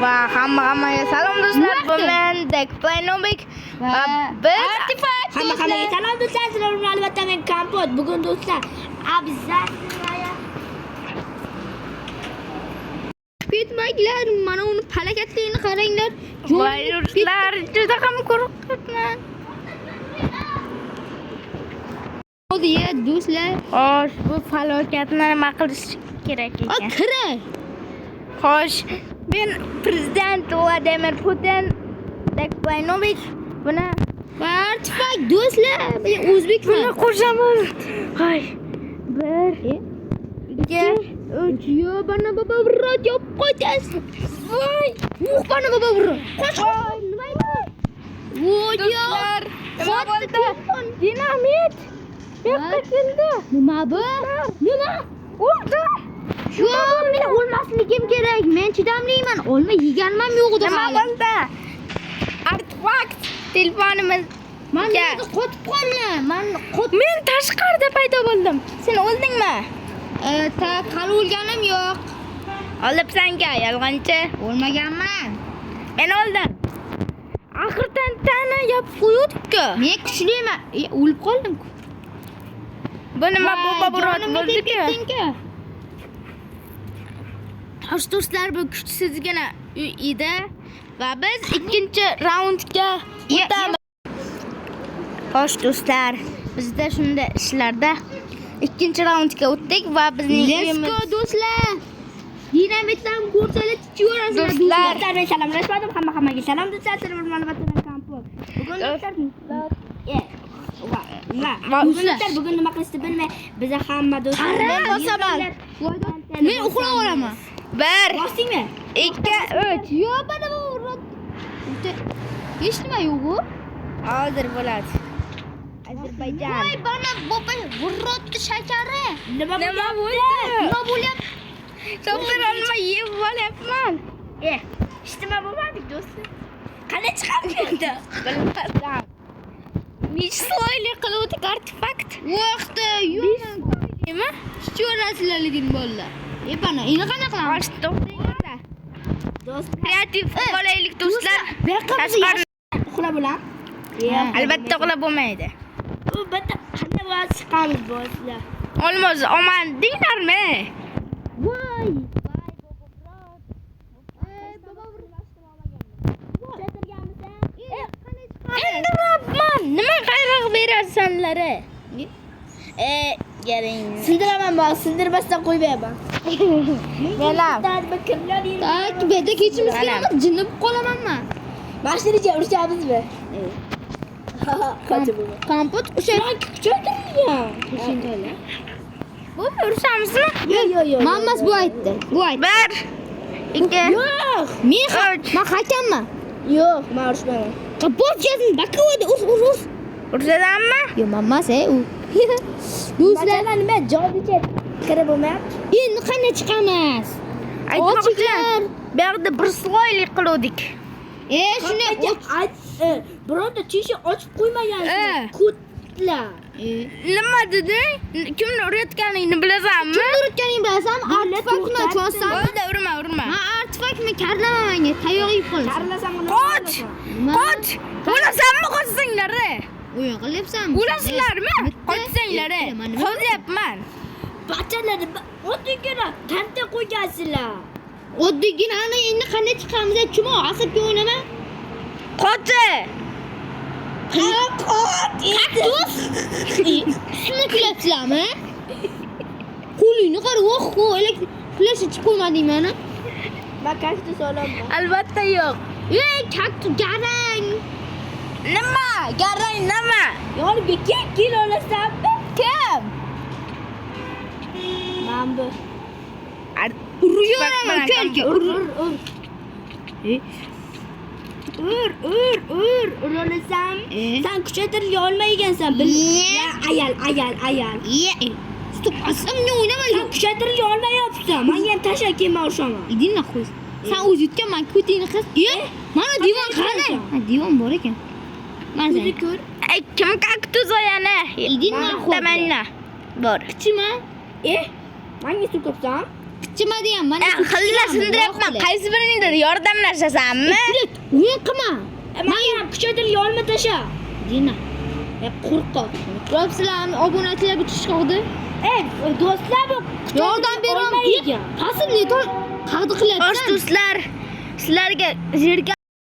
va hammaga salom do'stlar. Bu men Dekplaynobek va biz hammaga salom do'stlar. Sizlar bilan albatta men Kompot. Bugun do'stlar обязательно ketmanglar. Mana uni falakatligini qaranglar. Do'stlar juda ham qo'rqibman. Hodiya do'stlar. Xo'sh, bu falokatni nima qilish kerak ekan? Kira. Xo'sh, men prezident Vladimir Putin Dekplaynobek buni Bartifak do'stlar. Men o'zbekman. buni qo'shaman. Hay. 1 2 3 Yo, bana baba birot yop qo'yasiz. Voy, yo'q bana baba birot. Qo'sh. Nima edi? Voy, Do'stlar, nima bo'ldi? Dinamit. Yo'qqa keldi. Nima bu? Nima? O'ldim. Yo'q, men o'lmasligim kerak. Men chidamliman. Olma yeganman yo'q edi Nima hali. bo'ldi? Artefakt telefonimiz. Men qotib qoldim. Men tashqarida paydo bo'ldim. Sen o'ldingmi? Hali o'lganim yo'q. Olibsan-ku, yolg'onchi. O'lmaganman. Men o'ldim. Axirdan tana yopib qo'ydik-ku. Men kuchliman. O'lib qoldim-ku. Bu nima bo'ba-burot bo'ldi-ku? Xo'sh do'stlar, bu kuchsizgina uy edi va biz ikkinchi raundga o'tamiz. Xo'sh do'stlar, bizda shunday ishlarda ikkinchi raundga o'tdik va bizning Let's go do'stlar. Dinamitdan ko'rsalar chiqaverasizlar Do'stlar. Men salomlashmadim. Hammaga salom do'stlar. Sizlar bilan albatta Kompot. Bugun do'stlar bugun nima qilishni bilmay biza hamma do'stlar Men bosaman. Men uxlab olaman. 1 Bosdingmi? 2 3 Yo'q, bana bu hech nima yo'q-ku. Hozir bo'ladi. Ozarbayjon. Voy, bana baba burrotni shakari. Nima bo'ldi? Nima bo'lyapti? So'piranma yeb olyapman. Hech nima bo'lmadi do'stlar. Qani chiqamdi? Bilmasam. Mishloyli qiluvdik artefakt. Vaqti yo'q. Nima? Chiqaverasizlarligin bolalar. Bana, endi qanaqa qilamiz? To'xtanglar. Do'stlar, Kreativ bo'laylik do'stlar. Tashqari uxlab bo'lam. Albatta uxlab bo'lmaydi. U bitta qanday bo'lsa chiqamiz do'stlar. Olmos oman dinglarmi? Voy. Indiraman. Nima qayg'u berasanlar? Garing. Sindiraman bak, sindirmasdan qo'ymayman. Menam. Tak, beda kechimiz kerak, jinnib qolamanmi? Mashinaga urishamizmi? Qochib bo'ldi. Kompot kuchaytirilgan. Bu ursamizmi? Yo'q. Mammas bu aytdi. Bu aytdi. 1 2 Yo'q. Men hakamman. Yo'q, men urishmayman. Kompot yazin, bakovada urs. Ursadanmi? Yo'q, mammas u. Do'stlar, nima jodiga kirib bo'lmayapti? Endi qanday chiqamiz? Aytmoqchilar. Bu yerda bir sloyli qiluvdik. Shuni bironta teshik ochib qo'ymagansiz. Kutlar. Nima deding? Kimni urayotganingni bilasanmi? Kimni urayotganingni bilasan? Artefaktmi, cho'sam? Bo'ldi, urma. Men artefaktni karlaman menga, tayoq yeb qolasan. Karlasam Qoch! O'lasanmi, qochsanglar? O'yin qilyapsan. O'lasizlarmi? Qochsanglar. Qo'zyapman. Bachchalarni oddiygina tanta qo'ygansizlar. Oddiyginani endi qanday chiqamiz? Kim asabga o'ynama? Qochi! Kaktus! Shuni kulyapsizlarmi? Qo'lingni qara, flash ichib qo'ymadingmi mana? Men kaktus olaman. Albatta yo'q. Kaktus garang. Nima? Garang nima? Yoniga kim olasanmi? Kim? Men bu. Uryoraman uka. Urasan. Sen kuchaytirib olmaygansan. Ayal. Stop, asamni o'ynama. Sen kuchaytirib olmayapsan. Menga ham tasha kelma o'shaman. Idin qo'y. Sen o'z yutgan men ko'tingni qis. Mana divon qani? Divon bor ekan. Mana ko'r. Kim kaktus oyani? Idin qo'y. Tamanna. Bor. Kichima? Menga suqibsan? Qichimadi ham. Mana Xilla sindiryapman. Qaysi biringdir yordamlashasanmi? O'yin qilma. Men ham kuchaytirib olma tasha. Dina. Qo'rqoq. Sizlarni obunachilar bitish qoldi. Do'stlar bu yordam beraman. Pasivni qag'di qilyapsan. Xo'sh do'stlar, sizlarga yerga